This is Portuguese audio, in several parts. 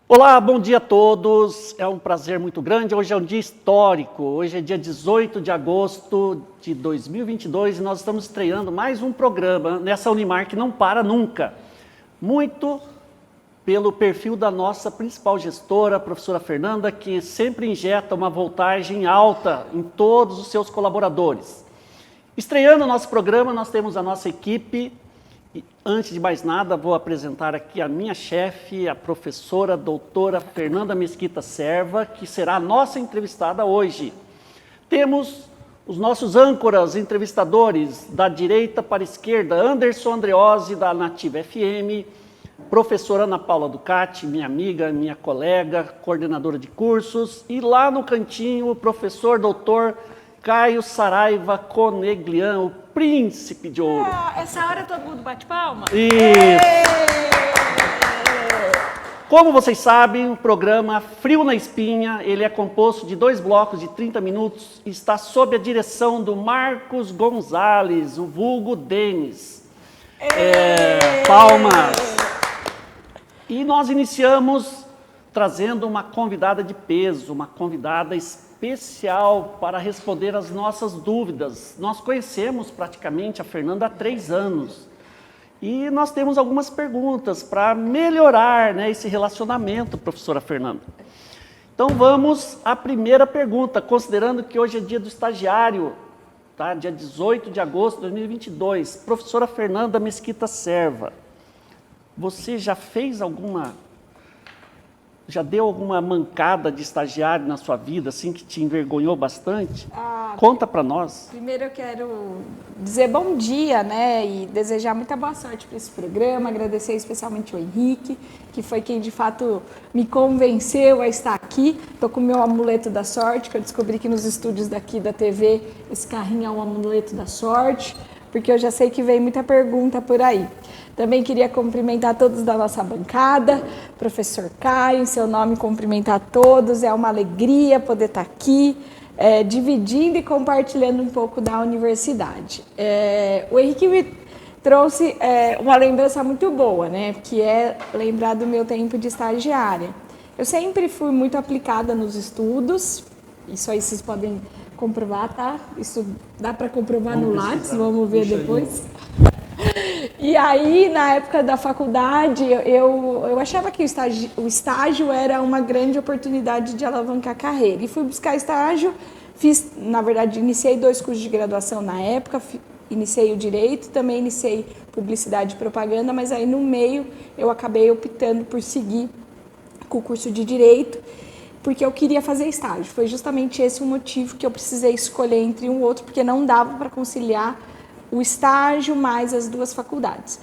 Olá, bom dia a todos. É um prazer muito grande. Hoje é um dia histórico. Hoje é dia 18 de agosto de 2022 e nós estamos estreando mais um programa nessa Unimar que não para nunca. Muito pelo perfil da nossa principal gestora, a professora Fernanda, que sempre injeta uma voltagem alta em todos os seus colaboradores. Estreando o nosso programa, nós temos a nossa equipe. E, antes de mais nada, vou apresentar aqui a minha chefe, a professora doutora Fernanda Mesquita Serva, que será a nossa entrevistada hoje. Temos os nossos âncoras entrevistadores, da direita para a esquerda, Anderson Andreozzi, da Nativa FM, professora Ana Paula Ducati, minha amiga, minha colega, coordenadora de cursos, e lá no cantinho, o professor doutor Caio Saraiva Coneglian, o príncipe de ouro. Essa hora todo mundo bate palma? Isso! Como vocês sabem, o programa Frio na Espinha, ele é composto de 2 blocos de 30 minutos e está sob a direção do Marcos Gonzalez, o vulgo Denis. Palmas! E nós iniciamos trazendo uma convidada de peso, uma convidada especial para responder as nossas dúvidas. Nós conhecemos praticamente a Fernanda há 3 anos e nós temos algumas perguntas para melhorar, esse relacionamento, professora Fernanda. Então vamos à primeira pergunta, considerando que hoje é dia do estagiário, tá? Dia 18 de agosto de 2022. Professora Fernanda Mesquita Serva, você já deu alguma mancada de estagiário na sua vida, assim, que te envergonhou bastante? Conta para nós. Primeiro eu quero dizer bom dia, e desejar muita boa sorte para esse programa, agradecer especialmente ao Henrique, que foi quem de fato me convenceu a estar aqui. Estou com o meu amuleto da sorte, que eu descobri que nos estúdios daqui da TV, esse carrinho é um amuleto da sorte, porque eu já sei que vem muita pergunta por aí. Também queria cumprimentar todos da nossa bancada, professor Caio, em seu nome cumprimentar todos, é uma alegria poder estar aqui, dividindo e compartilhando um pouco da universidade. O Henrique me trouxe uma lembrança muito boa, que é lembrar do meu tempo de estagiária. Eu sempre fui muito aplicada nos estudos, isso aí vocês podem comprovar, tá? Isso dá para comprovar no Lattes, vamos ver depois. E aí, na época da faculdade, eu achava que o estágio era uma grande oportunidade de alavancar a carreira. E fui buscar estágio, na verdade, iniciei 2 cursos de graduação na época, iniciei o Direito, também iniciei Publicidade e Propaganda, mas aí no meio eu acabei optando por seguir com o curso de Direito, porque eu queria fazer estágio. Foi justamente esse o motivo que eu precisei escolher entre um outro, porque não dava para conciliar o estágio mais as 2 faculdades.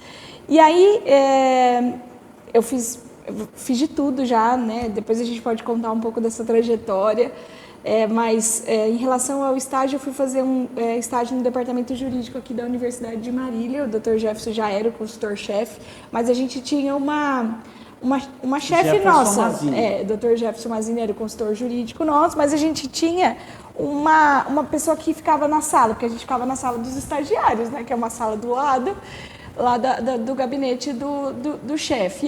E aí eu fiz de tudo já, depois a gente pode contar um pouco dessa trajetória, mas em relação ao estágio, eu fui fazer um estágio no departamento jurídico aqui da Universidade de Marília. O Dr. Jefferson já era o consultor-chefe, mas a gente tinha uma chefe nossa, Dr. Jefferson Mazini era o consultor jurídico nosso, mas a gente tinha uma pessoa que ficava na sala, porque a gente ficava na sala dos estagiários, que é uma sala do lado, lá do gabinete do chefe.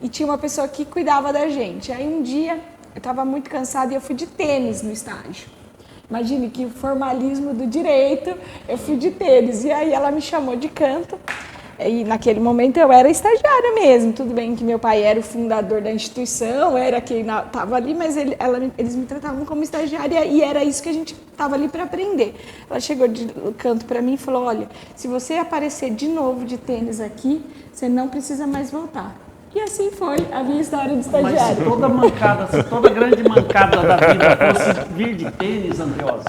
E tinha uma pessoa que cuidava da gente. Aí um dia eu estava muito cansada e eu fui de tênis no estágio. Imagine que formalismo do direito, eu fui de tênis. E aí ela me chamou de canto. E naquele momento eu era estagiária mesmo, tudo bem que meu pai era o fundador da instituição, era quem estava ali, mas eles me tratavam como estagiária e era isso que a gente estava ali para aprender. Ela chegou de canto para mim e falou, olha, se você aparecer de novo de tênis aqui, você não precisa mais voltar. E assim foi a minha história de estagiária. Mas se toda grande mancada da vida fosse vir de tênis, Andreozzi,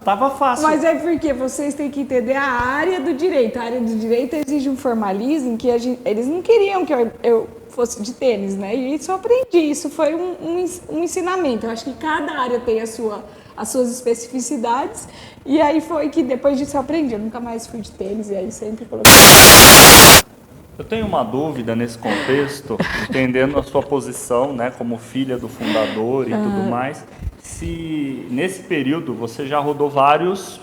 tava fácil. Mas é porque vocês têm que entender a área do direito. A área do direito exige um formalismo que eles não queriam que eu fosse de tênis, E isso eu aprendi, isso foi um ensinamento. Eu acho que cada área tem as suas especificidades. E aí foi que depois disso eu aprendi. Eu nunca mais fui de tênis e aí sempre coloquei. Eu tenho uma dúvida nesse contexto, entendendo a sua posição, como filha do fundador e tudo mais, se nesse período você já rodou vários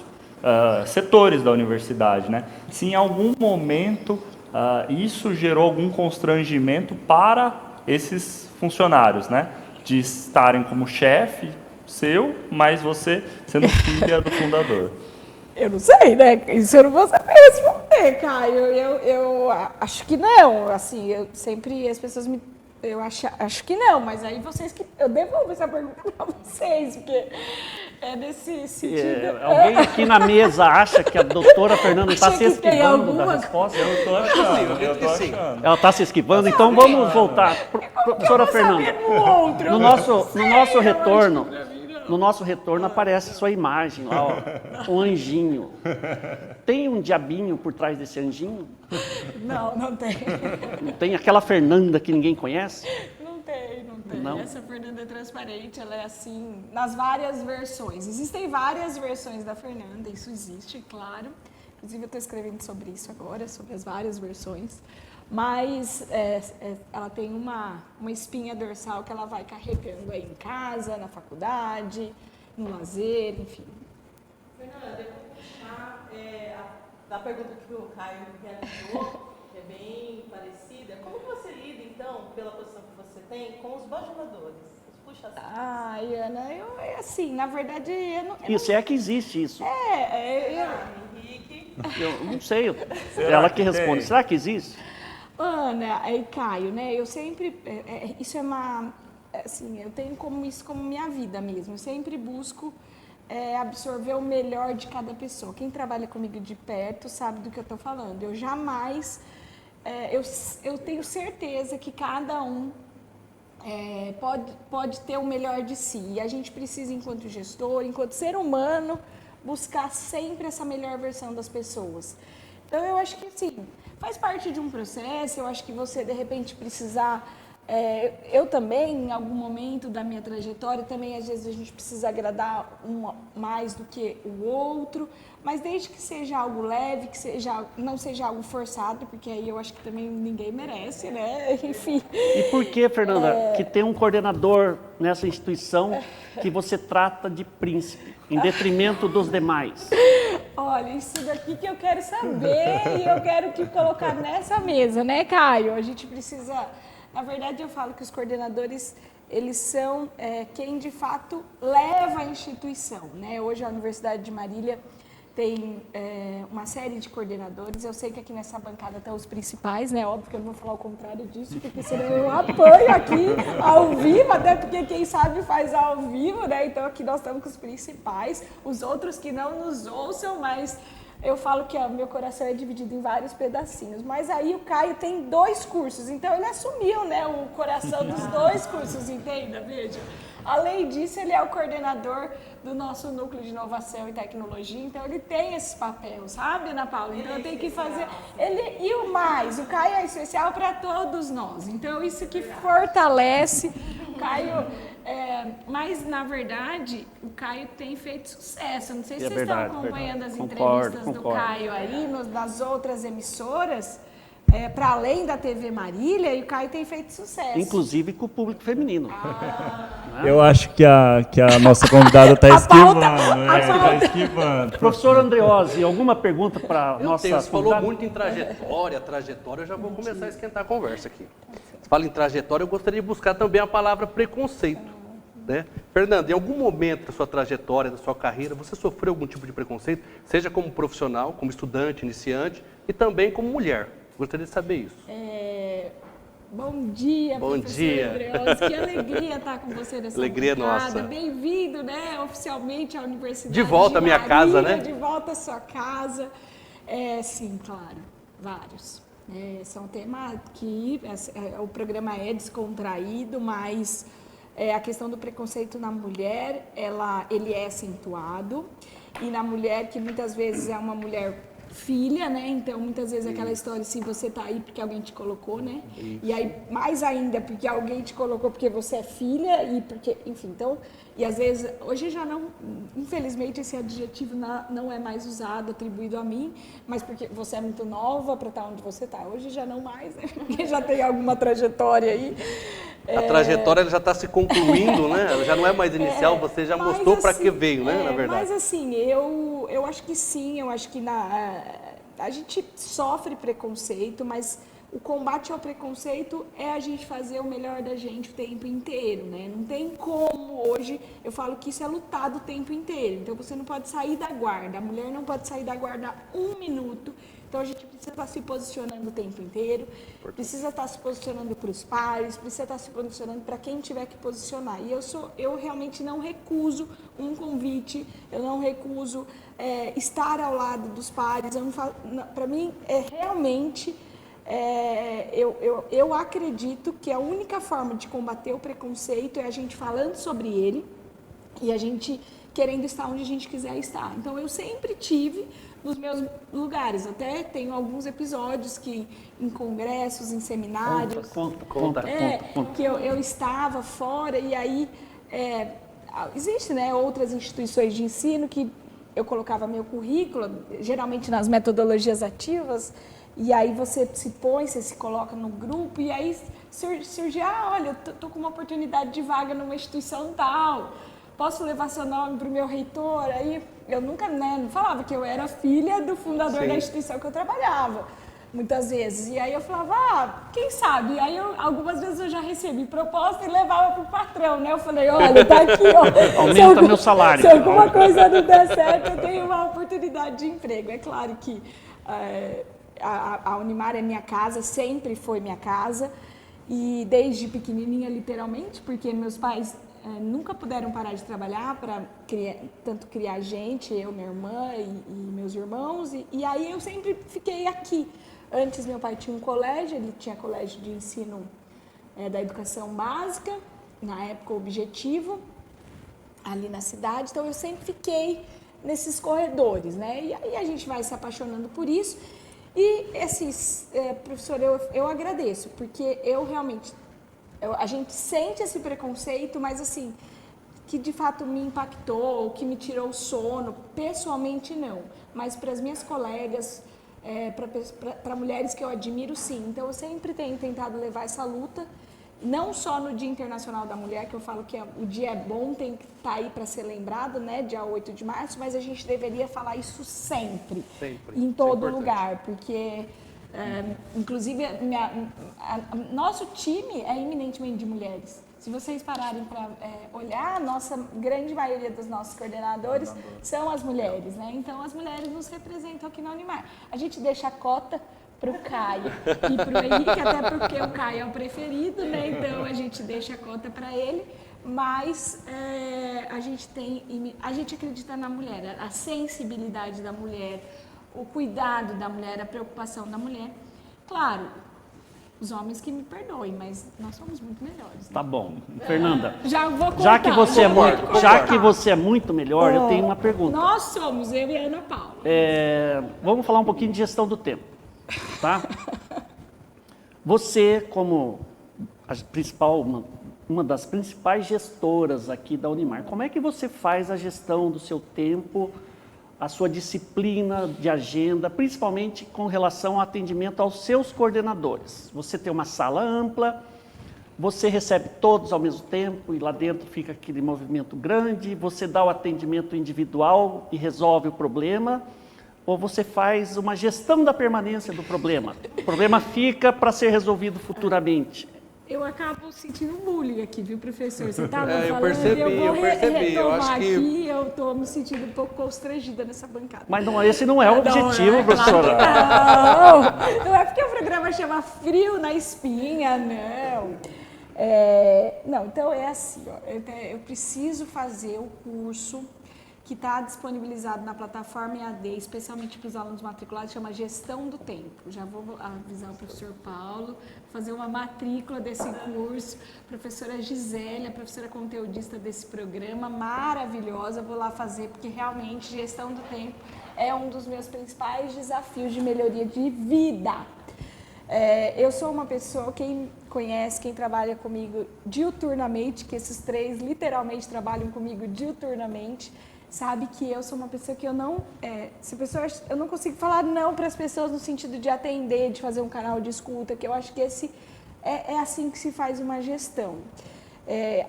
setores da universidade, Se em algum momento isso gerou algum constrangimento para esses funcionários, né? De estarem como chefe seu, mas você sendo filha do fundador. Eu não sei, né? Isso eu não vou saber responder, Caio. Eu acho que não. Assim, eu sempre as pessoas me. Eu acho que não, mas aí vocês que. Eu devolvo essa pergunta para vocês, porque é nesse sentido. Alguém aqui na mesa acha que a doutora Fernanda está Acha se que tem esquivando da alguma resposta? Eu tô achando. Ela está se esquivando, então vamos voltar. Professora Fernanda, no nosso retorno aparece sua imagem lá, ó, um anjinho. Tem um diabinho por trás desse anjinho? Não tem. Não tem aquela Fernanda que ninguém conhece? Não tem. Não? Essa Fernanda é transparente, ela é assim, nas várias versões. Existem várias versões da Fernanda, isso existe, claro. Inclusive eu estou escrevendo sobre isso agora, sobre as várias versões. Mas ela tem uma espinha dorsal que ela vai carregando aí em casa, na faculdade, no lazer, enfim. Fernanda, eu vou puxar da pergunta que o Caio realizou, que é bem parecida. Como que você lida, então, pela posição que você tem, com os bajuladores, os puxa-sacos? Ai, Ana, assim, na verdade, Isso, é que existe isso. Henrique. Eu não sei, Será ela que que responde. tem? Será que existe? Ana e Caio, né? Eu sempre, isso é uma, assim, eu tenho isso como minha vida mesmo. Eu sempre busco absorver o melhor de cada pessoa. Quem trabalha comigo de perto sabe do que eu estou falando. Eu jamais, eu tenho certeza que cada um pode ter o melhor de si. E a gente precisa, enquanto gestor, enquanto ser humano, buscar sempre essa melhor versão das pessoas. Então, eu acho que, assim, faz parte de um processo. Eu acho que você, de repente, precisar... eu também, em algum momento da minha trajetória, também, às vezes, a gente precisa agradar um mais do que o outro, mas desde que seja algo leve, que não seja algo forçado, porque aí eu acho que também ninguém merece, né? Enfim. E por que, Fernanda, que tem um coordenador nessa instituição que você trata de príncipe, em detrimento dos demais? Olha, isso daqui que eu quero saber e eu quero te colocar nessa mesa, né, Caio? A gente precisa... Na verdade, eu falo que os coordenadores, eles são quem, de fato, leva a instituição, né? Hoje, a Universidade de Marília tem uma série de coordenadores. Eu sei que aqui nessa bancada estão os principais, né? Óbvio que eu não vou falar o contrário disso, porque senão eu apanho aqui ao vivo, até porque quem sabe faz ao vivo, né? Então, aqui nós estamos com os principais, os outros que não nos ouçam, mas... Eu falo que meu coração é dividido em vários pedacinhos, mas aí o Caio tem 2 cursos, então ele assumiu, né, o coração dos 2 cursos, entenda, veja. Além disso, ele é o coordenador do nosso núcleo de inovação e tecnologia, então ele tem esses papéis, sabe, Ana Paula? Então eu tenho que fazer... E o mais, o Caio é especial para todos nós, então isso que fortalece o Caio... mas, na verdade, o Caio tem feito sucesso. Não sei se vocês estão acompanhando as entrevistas do Caio aí, nas outras emissoras, para além da TV Marília, e o Caio tem feito sucesso. Inclusive com o público feminino. Eu acho que a nossa convidada está esquivando. Professor Andreozzi, alguma pergunta para a nossa Você falou muito em trajetória, eu já vou começar a esquentar a conversa aqui. Você fala em trajetória, eu gostaria de buscar também a palavra preconceito. Né? Fernanda, em algum momento da sua trajetória, da sua carreira, você sofreu algum tipo de preconceito, seja como profissional, como estudante, iniciante e também como mulher? Gostaria de saber isso. Bom dia, professor Andreozzi. Que alegria estar com você nessa alegria bancada. Nossa. Bem-vindo, né, oficialmente à Universidade de volta à minha casa, né? De volta à sua casa. Sim, claro, vários. São temas que o programa é descontraído, mas a questão do preconceito na mulher, ele é acentuado. E na mulher, que muitas vezes é uma mulher filha, né? Então, muitas vezes aquela história assim, você tá aí porque alguém te colocou, né? Isso. E aí, mais ainda, porque alguém te colocou porque você é filha e porque, enfim, então... E às vezes, hoje já não... Infelizmente, esse adjetivo não é mais usado, atribuído a mim, mas porque você é muito nova para estar onde você está. Hoje já não mais, né? Porque já tem alguma trajetória aí. A trajetória ela já está se concluindo, né? Ela já não é mais inicial, você já mostrou para que veio, né? Na verdade. Mas assim, eu acho que sim, eu acho que a gente sofre preconceito, mas o combate ao preconceito é a gente fazer o melhor da gente o tempo inteiro, né? Não tem como hoje, eu falo que isso é lutado o tempo inteiro. Então você não pode sair da guarda, a mulher não pode sair da guarda um minuto. Então a gente precisa estar se posicionando o tempo inteiro, precisa estar se posicionando para os pares, precisa estar se posicionando para quem tiver que posicionar. E eu realmente não recuso um convite, eu não recuso estar ao lado dos pares. Para mim é realmente eu acredito que a única forma de combater o preconceito é a gente falando sobre ele e a gente querendo estar onde a gente quiser estar. Então eu sempre tive nos meus lugares, até tenho alguns episódios que em congressos, em seminários, Conta. que eu estava fora e aí existe, né, outras instituições de ensino que eu colocava meu currículo, geralmente nas metodologias ativas, e aí você se põe, você se coloca no grupo e aí surge, olha, eu tô com uma oportunidade de vaga numa instituição tal, posso levar seu nome para o meu reitor? Aí eu nunca, não falava que eu era filha do fundador da instituição que eu trabalhava, muitas vezes. E aí eu falava, quem sabe? E aí algumas vezes eu já recebi proposta e levava para o patrão, né? Eu falei, olha, tá aqui, ó. Aumenta meu salário. Se alguma coisa não der certo, eu tenho uma oportunidade de emprego. É claro que a Unimar é minha casa, sempre foi minha casa. E desde pequenininha, literalmente, porque meus pais nunca puderam parar de trabalhar para tanto criar gente, eu, minha irmã e meus irmãos. E aí eu sempre fiquei aqui. Antes meu pai tinha um colégio, ele tinha colégio de ensino da educação básica, na época Objetivo, ali na cidade. Então eu sempre fiquei nesses corredores, né? E aí a gente vai se apaixonando por isso. E professor, eu agradeço, porque eu realmente... a gente sente esse preconceito, mas assim, que de fato me impactou, que me tirou o sono, pessoalmente não. Mas para as minhas colegas, para mulheres que eu admiro, sim. Então eu sempre tenho tentado levar essa luta, não só no Dia Internacional da Mulher, que eu falo que o dia é bom, tem que estar aí para ser lembrado, né, dia 8 de março, mas a gente deveria falar isso sempre. Em todo lugar, porque... inclusive, nosso time é eminentemente de mulheres. Se vocês pararem para olhar, a nossa grande maioria dos nossos coordenadores são as mulheres, né? Então, as mulheres nos representam aqui na Unimar. A gente deixa a cota para o Caio e para o Henrique, até porque o Caio é o preferido, né? Então, a gente deixa a cota para ele. Mas a gente acredita na mulher, a sensibilidade da mulher, o cuidado da mulher, a preocupação da mulher. Claro, os homens que me perdoem, mas nós somos muito melhores. Né? Tá bom. Fernanda, já vou contar, já que você é muito melhor, eu tenho uma pergunta. Nós somos, eu e a Ana Paula. Vamos falar um pouquinho de gestão do tempo, tá? Você, como uma das principais gestoras aqui da Unimar, como é que você faz a gestão do seu tempo, a sua disciplina de agenda, principalmente com relação ao atendimento aos seus coordenadores? Você tem uma sala ampla, você recebe todos ao mesmo tempo e lá dentro fica aquele movimento grande, você dá o atendimento individual e resolve o problema, ou você faz uma gestão da permanência do problema? O problema fica para ser resolvido futuramente. Eu acabo sentindo bullying aqui, viu, professor? Você estava falando, eu percebi. Eu acho que... aqui, eu estou me sentindo um pouco constrangida nessa bancada. Mas esse não é o objetivo, professora. Não é porque o programa chama Frio na Espinha, não. Não, então é assim, ó, eu preciso fazer o curso que está disponibilizado na plataforma EAD, especialmente para os alunos matriculados, chama Gestão do Tempo. Já vou avisar o professor Paulo, fazer uma matrícula desse curso. Professora Gisele, a professora conteudista desse programa, maravilhosa, vou lá fazer, porque realmente gestão do tempo é um dos meus principais desafios de melhoria de vida. Eu sou uma pessoa, quem conhece, quem trabalha comigo diuturnamente, que esses três literalmente trabalham comigo diuturnamente, sabe que eu sou uma pessoa que eu não consigo falar não para as pessoas no sentido de atender, de fazer um canal de escuta, que eu acho que esse é assim que se faz uma gestão.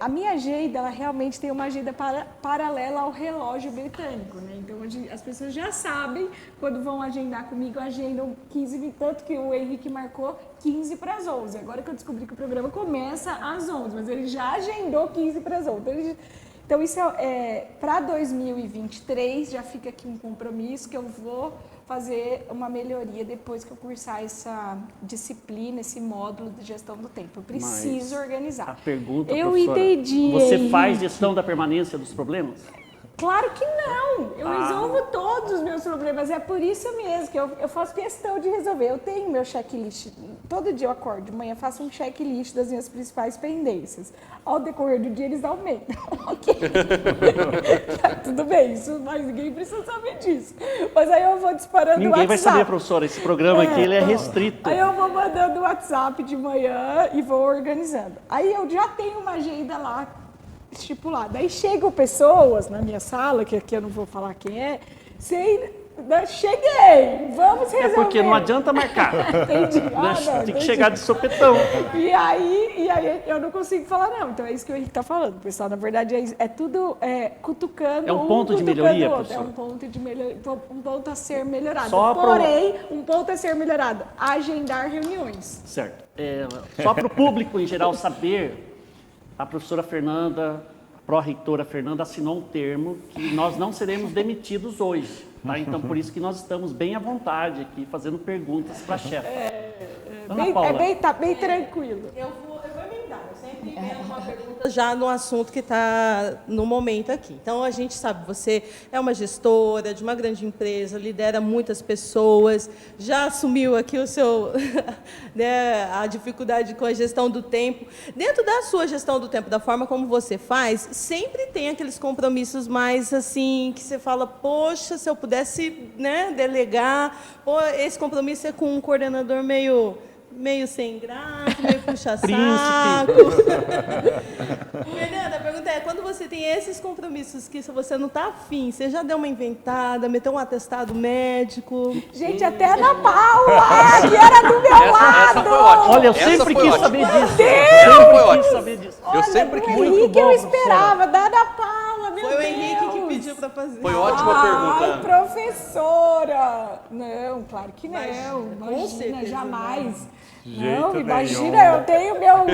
A minha agenda, ela realmente tem uma agenda paralela ao relógio britânico, né? Então, as pessoas já sabem, quando vão agendar comigo, agendam 15, tanto que o Henrique marcou 15 para as 11. Agora que eu descobri que o programa começa às 11, mas ele já agendou 15 para as 11. Então, isso para 2023, já fica aqui um compromisso que eu vou fazer uma melhoria depois que eu cursar essa disciplina, esse módulo de gestão do tempo. Eu preciso organizar. A pergunta, eu professora, entendi. você Henrique. faz gestão da permanência dos problemas? Claro que não! Eu resolvo todos os meus problemas, é por isso mesmo que eu faço questão de resolver. Eu tenho meu checklist, todo dia eu acordo de manhã, faço um checklist das minhas principais pendências. Ao decorrer do dia eles aumentam, ok? Tudo bem, isso, mas ninguém precisa saber disso. Mas aí eu vou disparando o WhatsApp. Ninguém vai saber, professora, esse programa aqui ele é restrito. Aí eu vou mandando o WhatsApp de manhã e vou organizando. Aí eu já tenho uma agenda lá estipulada. Aí chegam pessoas na minha sala, que aqui eu não vou falar quem é, cheguei, vamos resolver. É porque não adianta marcar. Entendi. Tem que chegar de sopetão. E aí eu não consigo falar não. Então é isso que o Henrique está falando, pessoal. Na verdade é tudo cutucando. É um ponto de melhoria, professor? É um ponto de melhoria, um ponto a ser melhorado. Só Porém, um ponto a ser melhorado, agendar reuniões. Certo. Só para o público em geral saber, a professora Fernanda, a pró-reitora Fernanda, assinou um termo que nós não seremos demitidos hoje. Tá? Então, por isso que nós estamos bem à vontade aqui, fazendo perguntas para a chefe. Tá bem tranquilo. Eu vou emendar, eu sempre emendo uma pergunta já no assunto que está no momento aqui. Então, a gente sabe, você é uma gestora de uma grande empresa, lidera muitas pessoas, já assumiu aqui o seu, né, a dificuldade com a gestão do tempo. Dentro da sua gestão do tempo, da forma como você faz, sempre tem aqueles compromissos mais assim, que você fala, poxa, se eu pudesse, né, delegar, pô, esse compromisso é com um coordenador meio sem graça, meio puxa-saco. Fernanda, a pergunta é, quando você tem esses compromissos que você não está afim, você já deu uma inventada, meteu um atestado médico? Gente, até a Ana Paula, que era do meu lado. Essa foi ótima. Olha, eu Essa sempre foi quis ótima. saber disso. Essa foi Sempre quis ótima. saber disso. Olha, sempre do quis. Henrique Muito bom, eu professora. esperava, da Ana Paula, meu Foi o Deus. Henrique que pediu para fazer. Foi ótima pergunta. Ai, professora. Não, claro que não. Imagina, certeza jamais. Jeito Não, nenhum. imagina, eu tenho meu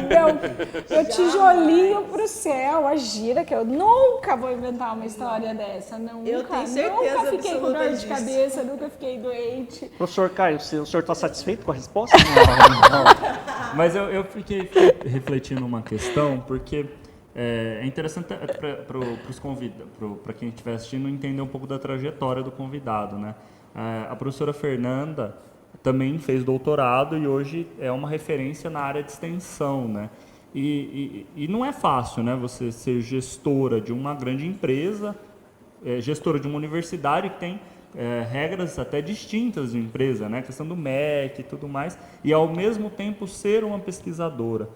tijolinho pro céu. Imagina que eu nunca vou inventar uma história dessa. Nunca, Eu tenho certeza nunca fiquei com dor absoluta de disso. cabeça, nunca fiquei doente. Professor Caio, o senhor está satisfeito com a resposta? Mas eu fiquei refletindo uma questão, porque é interessante para quem estiver assistindo entender um pouco da trajetória do convidado, né? A professora Fernanda também fez doutorado e hoje é uma referência na área de extensão, né? E não é fácil, né? Você ser gestora de uma grande empresa, gestora de uma universidade que tem regras até distintas de empresa, né? A questão do MEC e tudo mais, e ao mesmo tempo ser uma pesquisadora.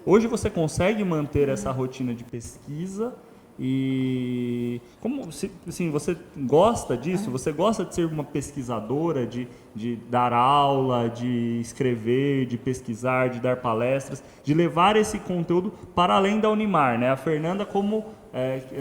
Hoje você consegue manter essa rotina de pesquisa e como assim, você gosta disso? Você gosta de ser uma pesquisadora, de dar aula, de escrever, de pesquisar, de dar palestras, de levar esse conteúdo para além da Unimar, né? A Fernanda como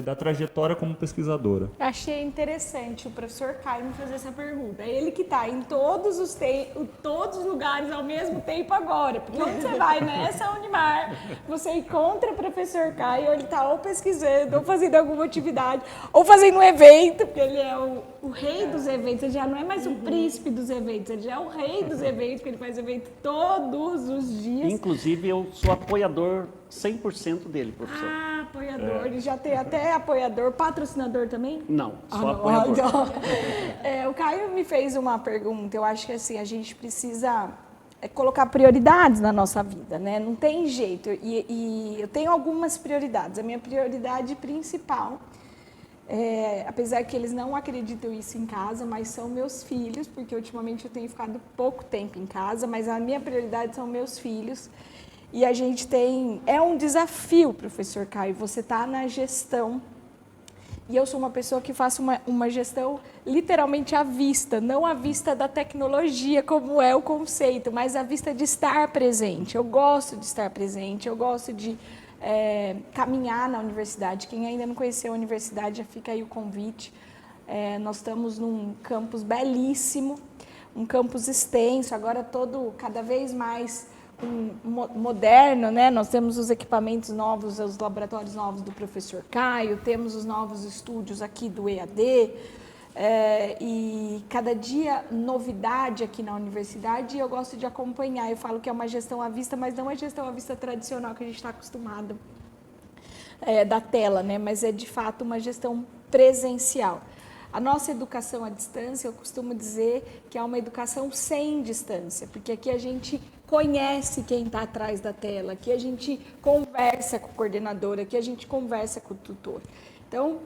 da trajetória como pesquisadora. Achei interessante o professor Caio me fazer essa pergunta. É ele que está em todos os lugares ao mesmo tempo agora. Porque onde você vai nessa Unimar, você encontra o professor Caio, ele está ou pesquisando, ou fazendo alguma atividade, ou fazendo um evento, porque ele é o rei dos eventos, ele já não é mais o príncipe dos eventos, ele já é o rei dos eventos, porque ele faz evento todos os dias. Inclusive, eu sou apoiador 100% dele, professor. Ah, apoiador, ele já tem até apoiador, patrocinador também? Não, só não. apoiador. O Caio me fez uma pergunta, eu acho que assim, a gente precisa colocar prioridades na nossa vida, né? Não tem jeito, e eu tenho algumas prioridades. A minha prioridade principal, apesar que eles não acreditam isso em casa, mas são meus filhos, porque ultimamente eu tenho ficado pouco tempo em casa, mas a minha prioridade são meus filhos. E a gente tem... É um desafio, professor Caio, você está na gestão. E eu sou uma pessoa que faço uma gestão literalmente à vista, não à vista da tecnologia, como é o conceito, mas à vista de estar presente. Eu gosto de estar presente, eu gosto de caminhar na universidade. Quem ainda não conheceu a universidade, já fica aí o convite. Nós estamos num campus belíssimo, um campus extenso, agora cada vez mais moderno, né? Nós temos os equipamentos novos, os laboratórios novos do professor Caio, temos os novos estúdios aqui do EAD, e cada dia novidade aqui na universidade, e eu gosto de acompanhar. Eu falo que é uma gestão à vista, mas não é gestão à vista tradicional que a gente está acostumado da tela, né? Mas é de fato uma gestão presencial. A nossa educação à distância, eu costumo dizer que é uma educação sem distância, porque aqui a gente conhece quem está atrás da tela, aqui a gente conversa com o coordenador, aqui a gente conversa com o tutor. Então,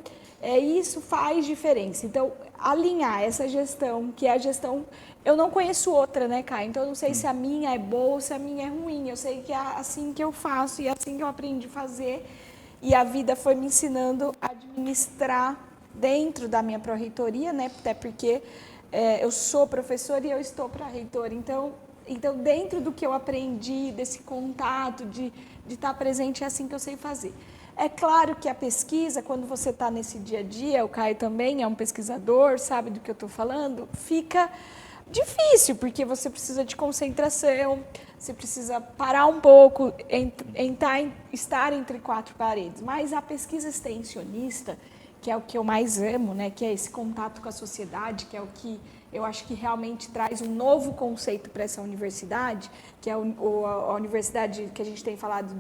isso faz diferença. Então, alinhar essa gestão, que é a gestão... Eu não conheço outra, né, Caio? Então, eu não sei se a minha é boa ou se a minha é ruim. Eu sei que é assim que eu faço e é assim que eu aprendi a fazer. E a vida foi me ensinando a administrar dentro da minha pró-reitoria, né? Até porque eu sou professora e eu estou para reitora. Então, dentro do que eu aprendi, desse contato, de estar presente, é assim que eu sei fazer. É claro que a pesquisa, quando você está nesse dia a dia, o Caio também é um pesquisador, sabe do que eu estou falando, fica difícil, porque você precisa de concentração, você precisa parar um pouco, estar entre quatro paredes. Mas a pesquisa extensionista, que é o que eu mais amo, né, que é esse contato com a sociedade, que é o que eu acho que realmente traz um novo conceito para essa universidade, que é a universidade que a gente tem falado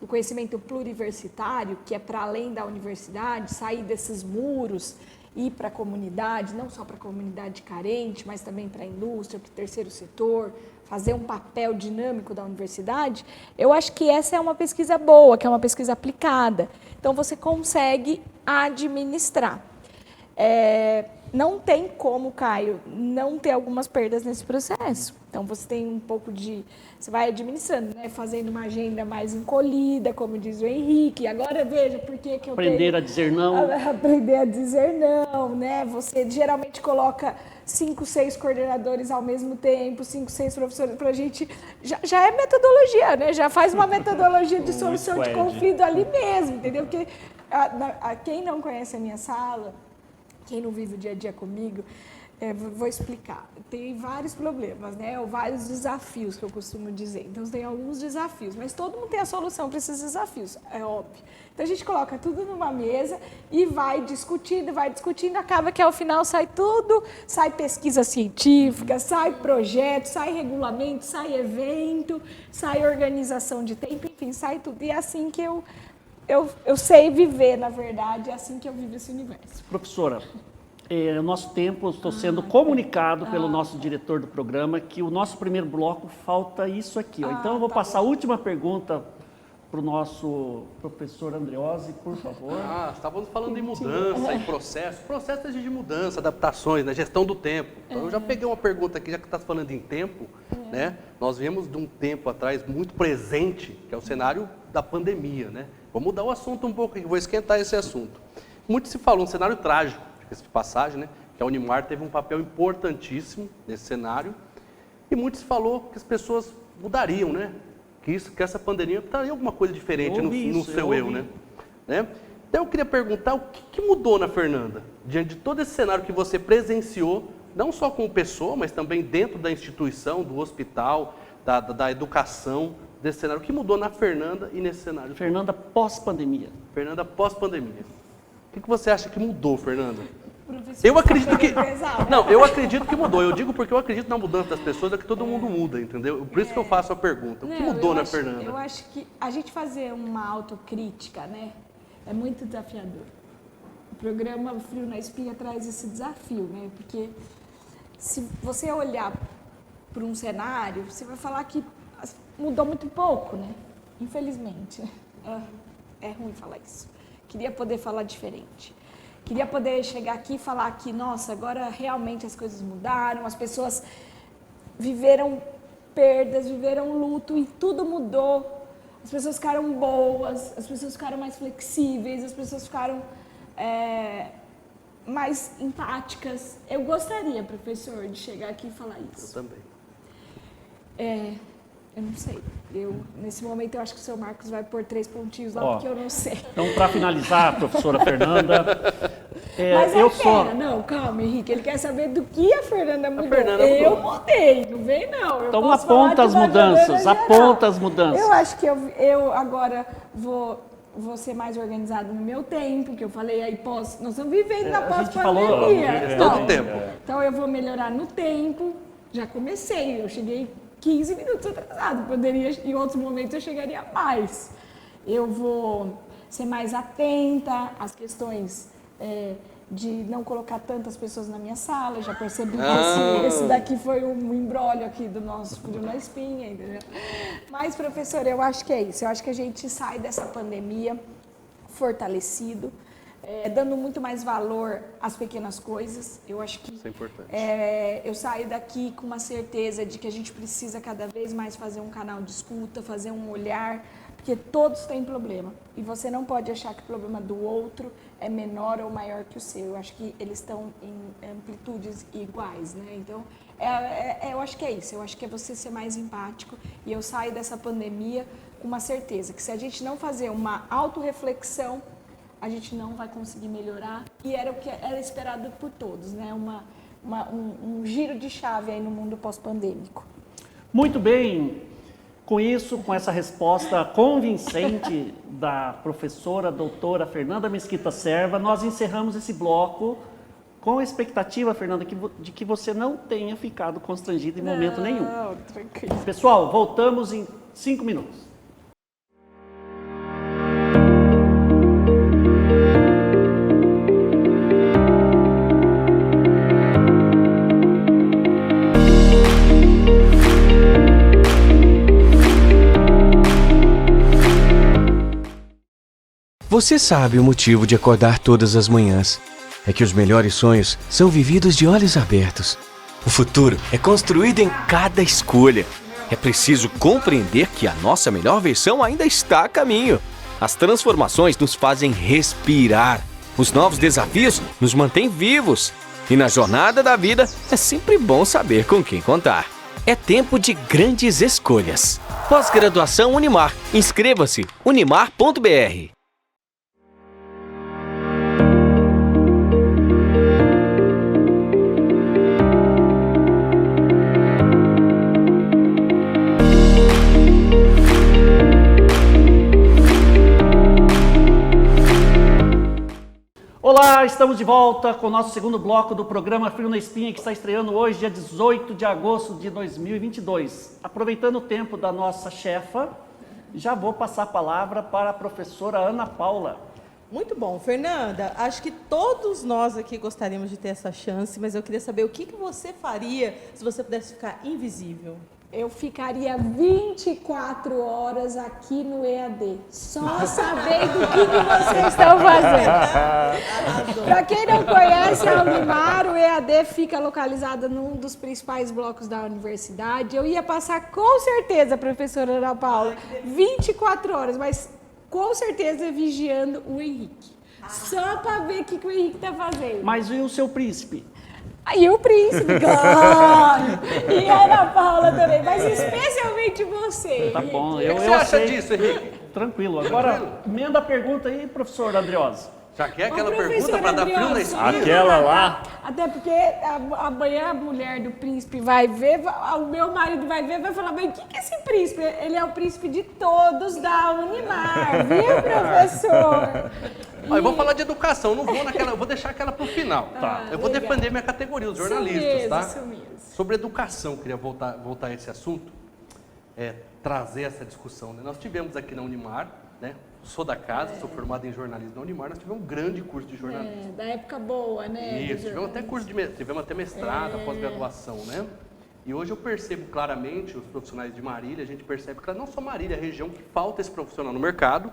do conhecimento pluriversitário, que é para além da universidade, sair desses muros, ir para a comunidade, não só para a comunidade carente, mas também para a indústria, para o terceiro setor, fazer um papel dinâmico da universidade. Eu acho que essa é uma pesquisa boa, que é uma pesquisa aplicada. Então, você consegue administrar. Não tem como, Caio, não ter algumas perdas nesse processo. Então, você tem um pouco você vai administrando, né? Fazendo uma agenda mais encolhida, como diz o Henrique. Agora, veja, por que eu Aprender a dizer não. Aprender a dizer não, né? Você geralmente coloca 5, 6 coordenadores ao mesmo tempo, 5, 6 professores, para a gente... Já é metodologia, né? Já faz uma metodologia de solução de conflito ali mesmo, entendeu? Porque quem não conhece a minha sala... Quem não vive o dia a dia comigo, vou explicar. Tem vários problemas, né? Ou vários desafios, que eu costumo dizer. Então, tem alguns desafios, mas todo mundo tem a solução para esses desafios, é óbvio. Então, a gente coloca tudo numa mesa e vai discutindo, acaba que ao final sai tudo, sai pesquisa científica, sai projeto, sai regulamento, sai evento, sai organização de tempo, enfim, sai tudo. E é assim que eu sei viver, na verdade, é assim que eu vivo esse universo. Professora, no nosso tempo, estou sendo comunicado pelo nosso diretor do programa que o nosso primeiro bloco falta isso aqui. Então, eu vou passar a última pergunta para o nosso professor Andreozzi, por favor. Estávamos falando em mudança, em processo. Processo exige mudança, adaptações, né? Gestão do tempo. Então, eu já peguei uma pergunta aqui, já que está falando em tempo, né? Nós viemos de um tempo atrás muito presente, que é o cenário da pandemia, né? Vou mudar o assunto um pouco aqui, vou esquentar esse assunto. Muito se falou um cenário trágico, de passagem, né? Que a Unimar teve um papel importantíssimo nesse cenário, e muito se falou que as pessoas mudariam, né? Que essa pandemia traria alguma coisa diferente no seu eu, né? Então eu queria perguntar o que mudou na Fernanda, diante de todo esse cenário que você presenciou, não só como pessoa, mas também dentro da instituição, do hospital, da educação, desse cenário. O que mudou na Fernanda e nesse cenário? Fernanda pós-pandemia. Fernanda pós-pandemia. O que você acha que mudou, Fernanda? Eu acredito que... Não, eu acredito que mudou. Eu digo porque eu acredito na mudança das pessoas, é que todo mundo muda, entendeu? Por isso que eu faço a pergunta. O que mudou na Fernanda? Eu acho que a gente fazer uma autocrítica, né, é muito desafiador. O programa Frio na Espinha traz esse desafio, né? Porque se você olhar para um cenário, você vai falar que mudou muito pouco, né? Infelizmente. É ruim falar isso. Queria poder falar diferente. Queria poder chegar aqui e falar que, nossa, agora realmente as coisas mudaram, as pessoas viveram perdas, viveram luto e tudo mudou. As pessoas ficaram boas, as pessoas ficaram mais flexíveis, as pessoas ficaram mais empáticas. Eu gostaria, professor, de chegar aqui e falar isso. Eu também. Eu não sei. Nesse momento, eu acho que o seu Marcos vai pôr 3 pontinhos lá, Ó, porque eu não sei. Então, para finalizar, professora Fernanda, Mas eu pera, sou... não, calma, Henrique. Ele quer saber do que a Fernanda mudou. Fernanda eu mudou. mudei, não vem não. Eu Então, posso falar aponta de as uma mudanças, maneira geral. aponta as mudanças. Eu acho que eu agora vou ser mais organizado no meu tempo, que eu falei aí nós estamos vivendo na a gente falou, pós-pandemia. todo tempo. Então eu vou melhorar no tempo. Já comecei, eu cheguei 15 minutos atrasado, poderia, em outros momentos eu chegaria mais. Eu vou ser mais atenta às questões de não colocar tantas pessoas na minha sala. Já percebi que esse daqui foi um embrólio aqui do nosso frio na espinha, entendeu? Mas, professora, eu acho que é isso. Eu acho que a gente sai dessa pandemia fortalecido, dando muito mais valor às pequenas coisas. Eu acho que Isso é importante. eu saio daqui com uma certeza de que a gente precisa cada vez mais fazer um canal de escuta, fazer um olhar, porque todos têm problema. E você não pode achar que o problema do outro é menor ou maior que o seu. Eu acho que eles estão em amplitudes iguais, né? Então, eu acho que é isso. Eu acho que é você ser mais empático. E eu saio dessa pandemia com uma certeza que se a gente não fazer uma autorreflexão, a gente não vai conseguir melhorar, e era o que era esperado por todos, né? Um giro de chave aí no mundo pós-pandêmico. Muito bem, com isso, com essa resposta convincente da professora doutora Fernanda Mesquita Serva, nós encerramos esse bloco com a expectativa, Fernanda, de que você não tenha ficado constrangida em momento nenhum. Não, tranquilo. Pessoal, voltamos em 5 minutos. Você sabe o motivo de acordar todas as manhãs. É que os melhores sonhos são vividos de olhos abertos. O futuro é construído em cada escolha. É preciso compreender que a nossa melhor versão ainda está a caminho. As transformações nos fazem respirar. Os novos desafios nos mantêm vivos. E na jornada da vida, é sempre bom saber com quem contar. É tempo de grandes escolhas. Pós-graduação Unimar. Inscreva-se unimar.br. Olá, estamos de volta com o nosso segundo bloco do programa Frio na Espinha, que está estreando hoje, dia 18 de agosto de 2022. Aproveitando o tempo da nossa chefa, já vou passar a palavra para a professora Ana Paula. Muito bom. Fernanda, acho que todos nós aqui gostaríamos de ter essa chance, mas eu queria saber o que você faria se você pudesse ficar invisível. Eu ficaria 24 horas aqui no EAD, só sabendo o que vocês estão fazendo. Para quem não conhece a Unimar, o EAD fica localizado num dos principais blocos da universidade. Eu ia passar com certeza, professora Ana Paula, 24 horas, mas com certeza vigiando o Henrique. Só para ver o que o Henrique está fazendo. Mas e o seu príncipe? E o príncipe, claro! E a Ana Paula também, mas especialmente você. Tá bom, O que eu você acha sei. disso, Henrique? Tranquilo. Agora, emenda a pergunta aí, professor Andriosa. Já quer aquela Ô, pergunta professora para dar frio na Adriana, espinha? Aquela lá. Até porque amanhã a mulher do príncipe vai ver, o meu marido vai ver, vai falar, mas o que é esse príncipe? Ele é o príncipe de todos da Unimar, viu, professor? Ó, eu vou falar de educação, não vou naquela, eu vou deixar aquela para o final. Tá. Eu vou legal. defender minha categoria, os Isso jornalistas, mesmo, tá? isso mesmo. Sobre educação, queria voltar a esse assunto, trazer essa discussão, né? Nós tivemos aqui na Unimar, né? Sou da casa, sou formado em jornalismo na Unimar, nós tivemos um grande curso de jornalismo. Da época boa, né? Isso, tivemos até mestrado, pós-graduação, né? E hoje eu percebo claramente, os profissionais de Marília, a gente percebe que não só Marília, é a região que falta esse profissional no mercado.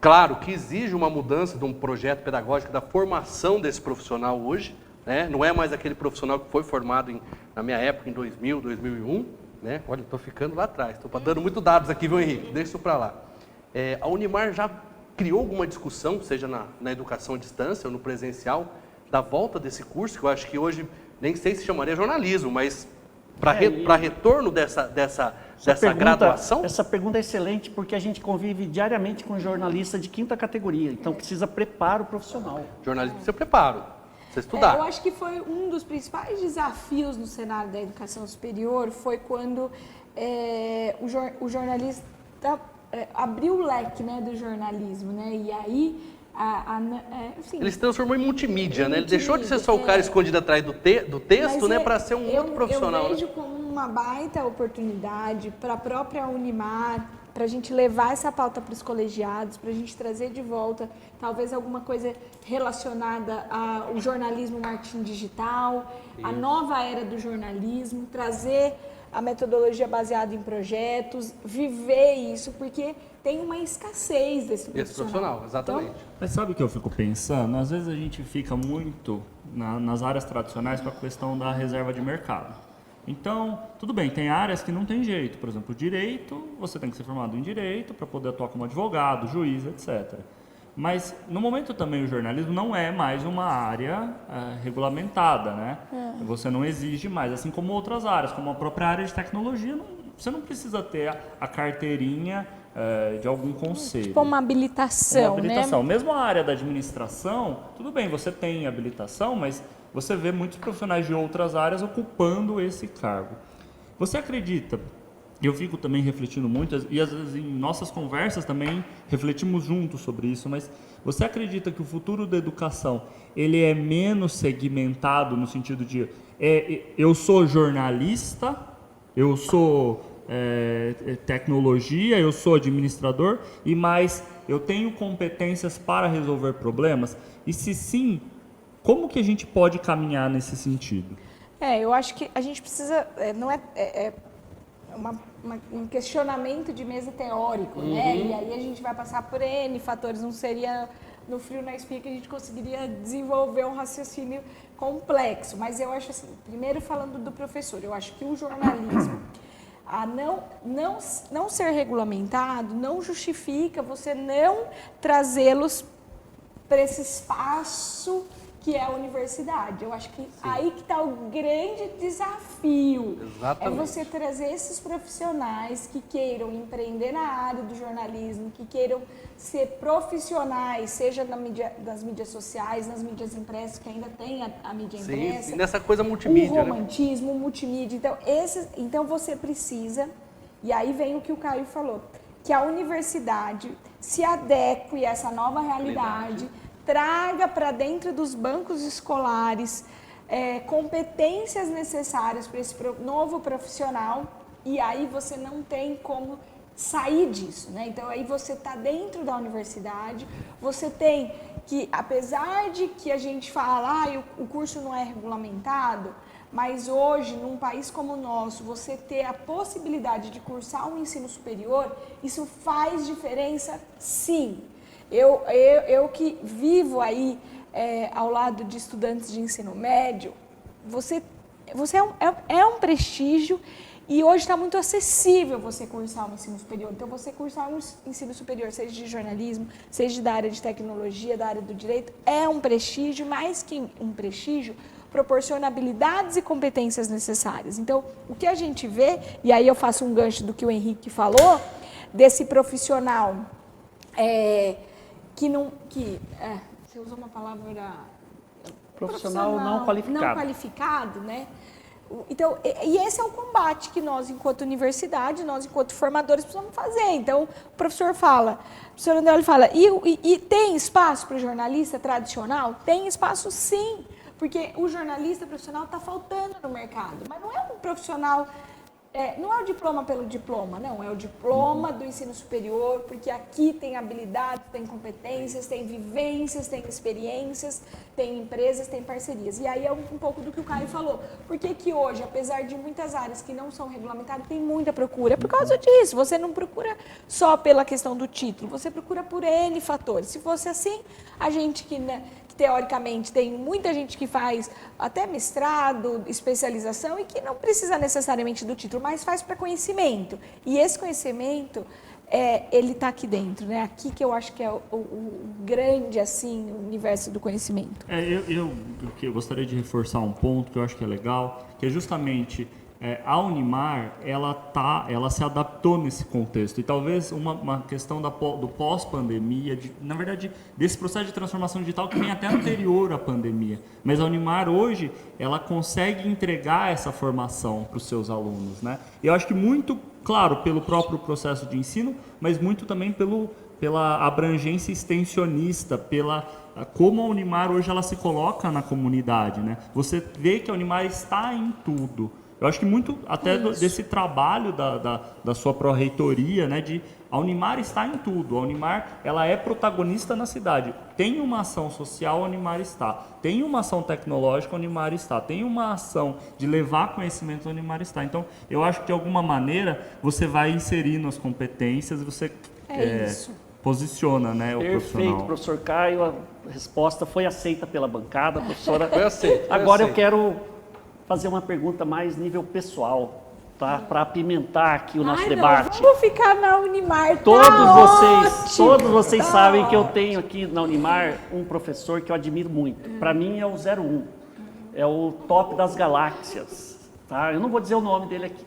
Claro que exige uma mudança de um projeto pedagógico, da formação desse profissional hoje, né? Não é mais aquele profissional que foi formado na minha época, em 2000, 2001, né? Olha, estou ficando lá atrás, estou dando muito dados aqui, viu, Henrique? Deixa isso para lá. A Unimar já criou alguma discussão, seja na educação à distância ou no presencial, da volta desse curso, que eu acho que hoje, nem sei se chamaria jornalismo, mas para retorno dessa graduação? Essa pergunta é excelente porque a gente convive diariamente com jornalistas de 5ª categoria, então precisa preparo profissional. Jornalismo precisa preparo, precisa estudar. Eu acho que foi um dos principais desafios no cenário da educação superior, foi quando o jornalista abriu o leque, né, do jornalismo, né, e aí assim, ele se transformou em multimídia, né? Ele deixou de ser só o cara escondido atrás do texto, né, para ser um outro profissional. Eu vejo como uma baita oportunidade para a própria Unimar, para a gente levar essa pauta para os colegiados, para a gente trazer de volta talvez alguma coisa relacionada ao jornalismo marketing digital, a nova era do jornalismo, trazer a metodologia baseada em projetos, viver isso, porque tem uma escassez desse profissional. Esse profissional, exatamente. Então, Mas sabe o que eu fico pensando? Às vezes a gente fica muito nas áreas tradicionais com a questão da reserva de mercado. Então, tudo bem, tem áreas que não tem jeito. Por exemplo, direito, você tem que ser formado em direito para poder atuar como advogado, juiz, etc. Mas, no momento também, o jornalismo não é mais uma área regulamentada, né? Você não exige mais, assim como outras áreas, como a própria área de tecnologia, você não precisa ter a carteirinha de algum conselho. tipo uma habilitação, Uma habilitação. né? Mesmo a área da administração, tudo bem, você tem habilitação, mas você vê muitos profissionais de outras áreas ocupando esse cargo. Você acredita, eu fico também refletindo muito, e às vezes em nossas conversas também refletimos juntos sobre isso, mas você acredita que o futuro da educação ele é menos segmentado no sentido de eu sou jornalista, eu sou tecnologia, eu sou administrador, e mais eu tenho competências para resolver problemas? E se sim, como que a gente pode caminhar nesse sentido? Eu acho que a gente precisa, não um questionamento de mesa teórico, né? E aí a gente vai passar por N fatores, não seria no frio na espinha que a gente conseguiria desenvolver um raciocínio complexo. Mas eu acho assim, primeiro falando do professor, eu acho que o jornalismo, não ser regulamentado, não justifica você não trazê-los para esse espaço que é a universidade. Eu acho que aí que está o grande desafio. Exatamente. É você trazer esses profissionais que queiram empreender na área do jornalismo, que queiram ser profissionais, seja nas mídias sociais, nas mídias impressas, que ainda tem a mídia impressa. Sim, nessa coisa multimídia, o romantismo, o multimídia. Então você precisa, e aí vem o que o Caio falou, que a universidade se adeque a essa nova realidade, traga para dentro dos bancos escolares competências necessárias para esse novo profissional, e aí você não tem como sair disso, né? Então aí você está dentro da universidade, você tem que, apesar de que a gente fala, o curso não é regulamentado, mas hoje, num país como o nosso, você ter a possibilidade de cursar um ensino superior, isso faz diferença, sim. Eu que vivo aí ao lado de estudantes de ensino médio, você é um prestígio, e hoje está muito acessível você cursar um ensino superior. Então, você cursar um ensino superior, seja de jornalismo, seja da área de tecnologia, da área do direito, é um prestígio, mais que um prestígio, proporciona habilidades e competências necessárias. Então, o que a gente vê, e aí eu faço um gancho do que o Henrique falou, desse profissional você usou uma palavra... Profissional não qualificado. Não qualificado, né? Então, e esse é o combate que nós, enquanto universidade, nós, enquanto formadores, precisamos fazer. Então, o professor André fala, e tem espaço para o jornalista tradicional? Tem espaço, sim, porque o jornalista profissional está faltando no mercado, mas não é um profissional... não é o diploma pelo diploma, não, é o diploma do ensino superior, porque aqui tem habilidades, tem competências, tem vivências, tem experiências, tem empresas, tem parcerias. E aí é um pouco do que o Caio falou. Por que hoje, apesar de muitas áreas que não são regulamentadas, tem muita procura? É por causa disso. Você não procura só pela questão do título, você procura por N fatores. Se fosse assim, a gente que teoricamente tem muita gente que faz até mestrado, especialização, e que não precisa necessariamente do título, mas faz para conhecimento. E esse conhecimento, ele está aqui dentro, né? Aqui que eu acho que é o grande assim, universo do conhecimento. Eu gostaria de reforçar um ponto que eu acho que é legal, que é justamente a Unimar, ela se adaptou nesse contexto. E talvez uma questão do pós-pandemia, na verdade, desse processo de transformação digital que vem até anterior à pandemia. Mas a Unimar, hoje, ela consegue entregar essa formação para os seus alunos, né? E eu acho que muito, claro, pelo próprio processo de ensino, mas muito também pela abrangência extensionista, como a Unimar hoje ela se coloca na comunidade, né? Você vê que a Unimar está em tudo. Eu acho que muito até desse trabalho da sua pró-reitoria, né, a Unimar está em tudo. A Unimar, ela é protagonista na cidade. Tem uma ação social, a Unimar está. Tem uma ação tecnológica, a Unimar está. Tem uma ação de levar conhecimento, a Unimar está. Então, eu acho que de alguma maneira você vai inserindo as competências e você posiciona, né, o Perfeito, profissional. professor Caio. A resposta foi aceita pela bancada, professora. Foi aceito. Agora eu quero fazer uma pergunta mais nível pessoal, tá? Para apimentar aqui o nosso debate. Vamos ficar na Unimar. Todos vocês sabem que eu tenho aqui na Unimar um professor que eu admiro muito. Para mim é o 01. É o top das galáxias, tá? Eu não vou dizer o nome dele aqui,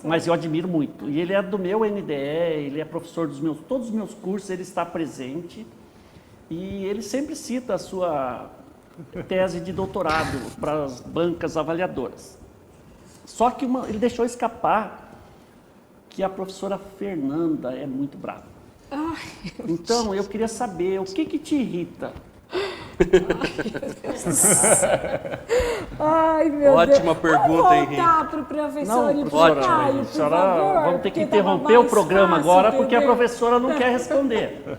mas eu admiro muito. E ele é do meu NDE, ele é professor todos os meus cursos, ele está presente. E ele sempre cita a sua tese de doutorado para as bancas avaliadoras. Só que ele deixou escapar que a professora Fernanda é muito brava. Então, eu queria saber, o que te irrita? Ai, meu Ótima Deus. pergunta, Vamos voltar para o professor e para o Caio, por favor. Vamos ter que porque tava interromper o mais programa fácil, agora porque a entendeu? professora não quer responder.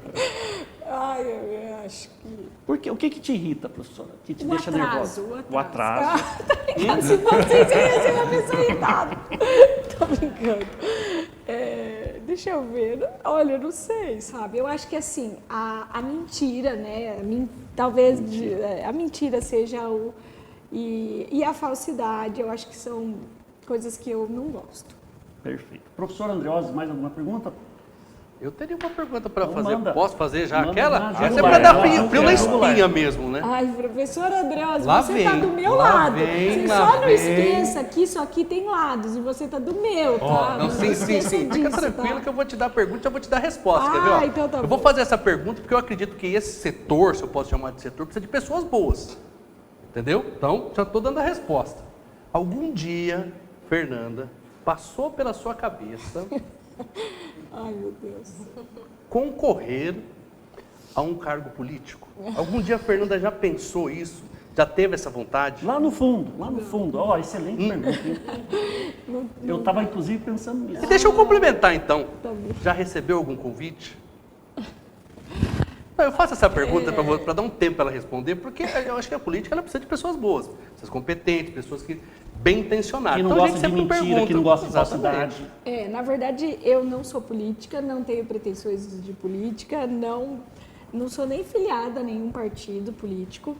Ai, eu acho que... O que te irrita, professora? Que te O deixa atraso, nervosa? o atraso. Tá ligado? Se vocês iam ser uma pessoa irritada. Tô brincando. Deixa eu ver. Olha, eu não sei, sabe? Eu acho que, assim, a mentira, né? Talvez a mentira seja e a falsidade, eu acho que são coisas que eu não gosto. Perfeito. Professor Andreosi, mais alguma pergunta? Eu teria uma pergunta para Então fazer. manda. Posso fazer já Manda, aquela? manda. Essa é para dar frio na Jugular. espinha mesmo, né? Ai, professor Andreosi, Lá você vem, tá do meu lá lado. vem, Você lá só não vem. esqueça que isso aqui tem lados e você tá do meu, tá? Ó, não, sim. esqueça Fica disso, tranquilo tá? que eu vou te dar a pergunta e já vou te dar a resposta, quer ver? Ó? Então tá eu bom. vou fazer essa pergunta porque eu acredito que esse setor, se eu posso chamar de setor, precisa de pessoas boas. Entendeu? Então, já estou dando a resposta. Algum dia, Fernanda, passou pela sua cabeça Ai, meu Deus. concorrer a um cargo político? Algum dia a Fernanda já pensou isso? Já teve essa vontade? Lá no fundo. Ó, excelente pergunta. Hein? Eu estava, inclusive, pensando nisso. E deixa eu complementar, então. Tá bom. Já recebeu algum convite? Não, eu faço essa pergunta para dar um tempo para ela responder, porque eu acho que a política ela precisa de pessoas boas, pessoas competentes, pessoas bem intencionadas. Que não Então, a gosta gente de sempre mentira, pergunta. que não gosta de Exatamente. falsidade. Na verdade, eu não sou política, não tenho pretensões de política, não sou nem filiada a nenhum partido político,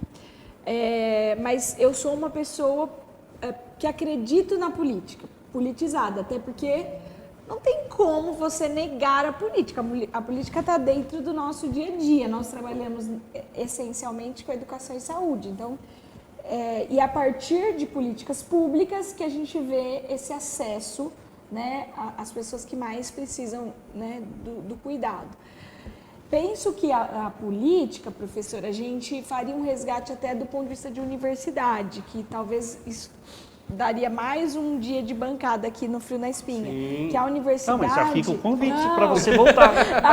mas eu sou uma pessoa que acredito na política, politizada, até porque não tem como você negar a política. A política está dentro do nosso dia a dia, nós trabalhamos essencialmente com educação e saúde, então... e a partir de políticas públicas que a gente vê esse acesso, né, às pessoas que mais precisam, né, do cuidado. Penso que a política, professora, a gente faria um resgate até do ponto de vista de universidade, que talvez isso daria mais um dia de bancada aqui no Frio na Espinha. Sim. Que a universidade... Não, mas já fica o convite Não. para você voltar.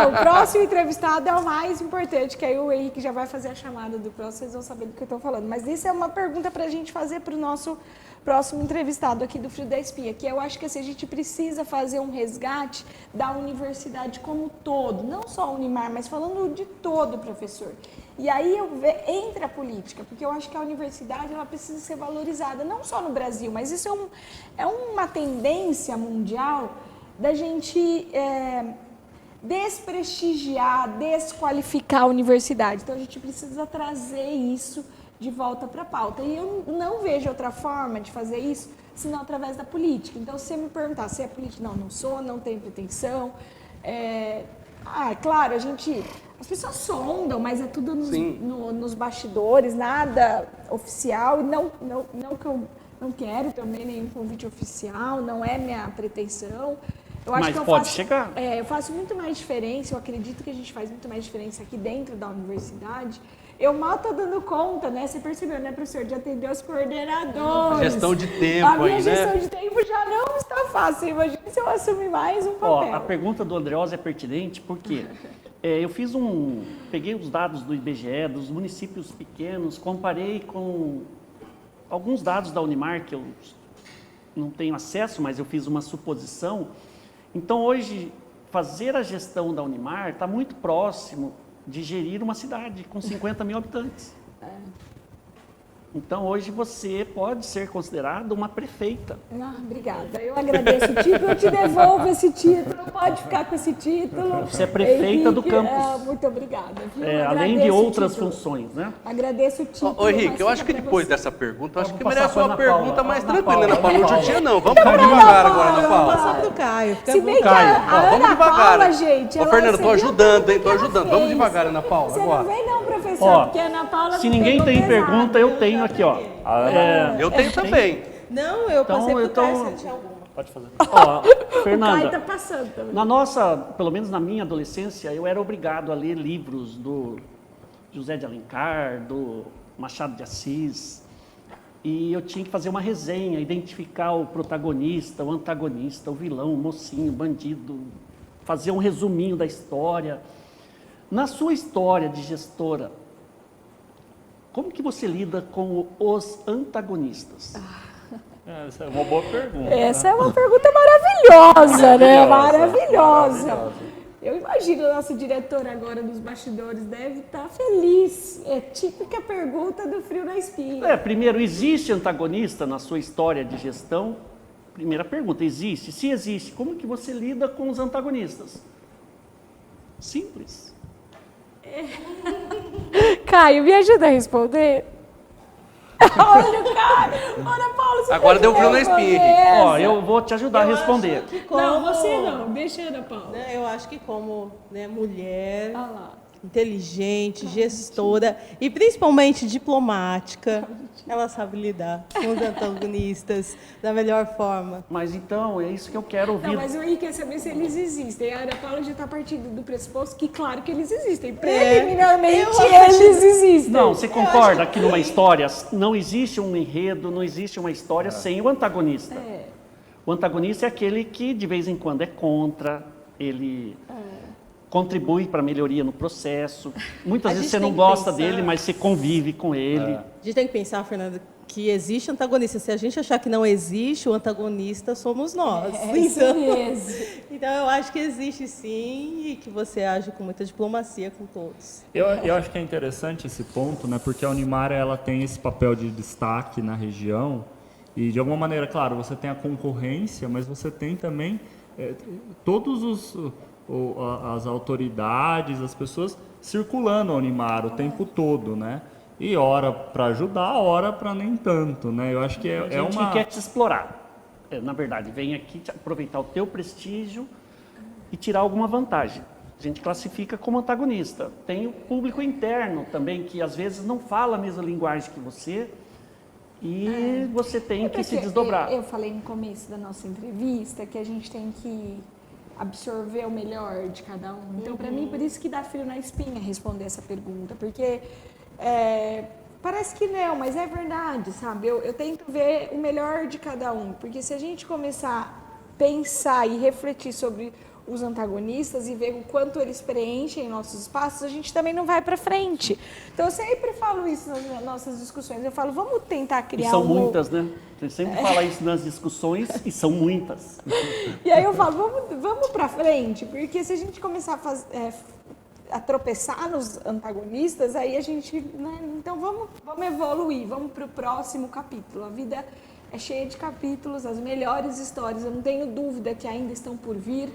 O próximo entrevistado é o mais importante, que aí o Henrique já vai fazer a chamada do próximo, vocês vão saber do que eu estou falando. Mas isso é uma pergunta para a gente fazer para o nosso próximo entrevistado aqui do Frio da Espinha, que eu acho que assim, a gente precisa fazer um resgate da universidade como um todo, não só a Unimar, mas falando de todo, professor. E aí entra a política, porque eu acho que a universidade ela precisa ser valorizada, não só no Brasil, mas isso é uma tendência mundial da gente desprestigiar, desqualificar a universidade. Então a gente precisa trazer isso de volta para a pauta. E eu não vejo outra forma de fazer isso senão através da política. Então, se você me perguntar se é política, não sou, não tenho pretensão. Claro, as pessoas sondam, mas é tudo nos bastidores, nada oficial. E não que eu não quero também nenhum convite oficial, não é minha pretensão. Eu acho Mas que eu pode faço, chegar. eu faço muito mais diferença, eu acredito que a gente faz muito mais diferença aqui dentro da universidade. Eu mal estou dando conta, né? Você percebeu, né, professor, de atender os coordenadores. Gestão de tempo A minha aí, gestão né? de tempo já não está fácil. Imagina se eu assumir mais um papel. Ó, a pergunta do Andreosa é pertinente porque eu peguei os dados do IBGE, dos municípios pequenos, comparei com alguns dados da Unimar, que eu não tenho acesso, mas eu fiz uma suposição. Então, hoje, fazer a gestão da Unimar está muito próximo de gerir uma cidade com 50 mil habitantes. Então, hoje você pode ser considerado uma prefeita. Ah, obrigada. Eu agradeço o título, eu te devolvo esse título, pode ficar com esse título. Você é prefeita do campus. Muito obrigada. Viu? Além de Agradeço o outras título. funções, né? Agradeço o título. Ô Henrique, mas eu acho que fica pra depois você. dessa pergunta, eu acho que Vamos merece passar uma pra Ana pergunta Paula. mais Ana tranquila, né? Pra Paula. não judia não. Vamos Não, devagar Ana agora, Ana Paula. Paula. Passar pro Caio. Fica Se bem que Caio, a Vamos Ana devagar. Paula, gente, Ô, ela Fernando, tô recebeu ajudando, tudo hein? Tô que ela ajudando. Vamos fez. devagar, Ana Paula, Você agora. não vem não, professor, Ó, porque a Ana Paula se ninguém pegou tem pesado. pergunta, eu tenho aqui, ó. Eu tenho também. Não, eu passei pro então- Caio, se ele tinha alguma. Pode fazer. Ó, O Caio Fernanda, tá passando também. na nossa, pelo menos na minha adolescência, eu era obrigado a ler livros do José de Alencar, do Machado de Assis, e eu tinha que fazer uma resenha, identificar o protagonista, o antagonista, o vilão, o mocinho, o bandido, fazer um resuminho da história. Na sua história de gestora, como que você lida com os antagonistas? Essa é uma boa pergunta. Essa é uma pergunta maravilhosa, né? Maravilhosa. Maravilhosa. Eu imagino o nosso diretor agora dos bastidores deve estar feliz. É típica pergunta do frio na espinha. Primeiro, existe antagonista na sua história de gestão? Primeira pergunta, existe? Se existe, como que você lida com os antagonistas? Simples. Caio, me ajuda a responder? Olha o Caio! Ana Paula, você Agora pode deu frio na responder espinha, essa? Ó, eu vou te ajudar a Eu responder. acho que como, Não, você não. Deixa a Ana Paula. né, eu acho que como mulher, Olha lá. inteligente, gestora e principalmente diplomática, ela sabe lidar com os antagonistas da melhor forma. Mas então, é isso que eu quero ouvir. Não, mas o Henrique quer saber se eles existem. A Ana Paula já está partindo do pressuposto que, claro que eles existem. Preliminarmente, eles existem. Não, você concorda que numa história não existe um enredo, não existe uma história sem o antagonista. O antagonista é aquele que de vez em quando é contra, ele contribui para a melhoria no processo. Muitas A vezes gente você não tem que gosta pensar- dele, mas você convive com ele. A gente tem que pensar, Fernanda, que existe antagonista. Se a gente achar que não existe, o antagonista somos nós. É isso mesmo. Então, eu acho que existe sim e que você age com muita diplomacia com todos. Eu acho que é interessante esse ponto, né? Porque a Unimar ela tem esse papel de destaque na região e de alguma maneira, claro, você tem a concorrência, mas você tem também todos as autoridades, as pessoas circulando a Unimar o tempo todo, né? E hora para ajudar, hora para nem tanto, né? Eu acho que A é gente uma... quer te explorar. Na verdade, vem aqui aproveitar o teu prestígio e tirar alguma vantagem. A gente classifica como antagonista. Tem o público interno também, que às vezes não fala a mesma linguagem que você e você tem que se Porque desdobrar. Eu falei no começo da nossa entrevista que a gente tem que absorver o melhor de cada um. Então, para mim, por isso que dá frio na espinha responder essa pergunta, porque parece que não, mas é verdade, sabe? Eu tento ver o melhor de cada um, porque se a gente começar a pensar e refletir sobre os antagonistas e ver o quanto eles preenchem nossos espaços, a gente também não vai para frente. Então, eu sempre falo isso nas nossas discussões. Eu falo, vamos tentar E criar são muitas, né? Você sempre fala isso nas discussões e são muitas. E aí eu falo, vamos para frente, porque se a gente começar a tropeçar nos antagonistas, aí a gente, né? Então vamos evoluir, vamos para o próximo capítulo. A vida é cheia de capítulos, as melhores histórias, eu não tenho dúvida que ainda estão por vir.